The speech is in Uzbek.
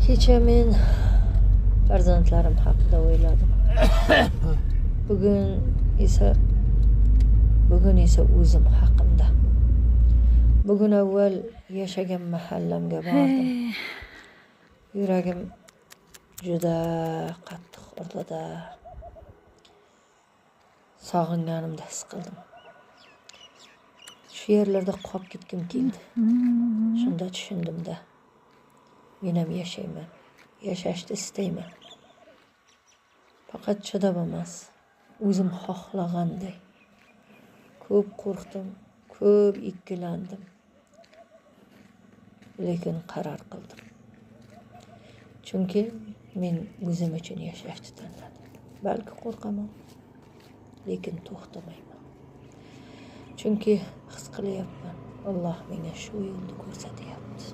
Kecha men farzandlarim haqida o'yladim. Bugun esa o'zim haqimda. Bugun avval yashagan mahallamga bordim. Yuragim juda qattiq urdi-da. Sog'inganimni his qildim. Shu yerlarda qolib ketgim keldi. Shunda tushundim-da. Men ham yashayman. Yashashni istayman. Faqat chidab emas, o'zim xohlaganday. Ko'p qo'rqdim, ko'p ikkilandim. Lekin qaror qildim. Chunki men o'zim uchun yashashni tanladim. Balki qo'rqaman, lekin to'xtamayman. Chunki his qilyapman, Alloh menga shu yo'lni ko'rsatyapti.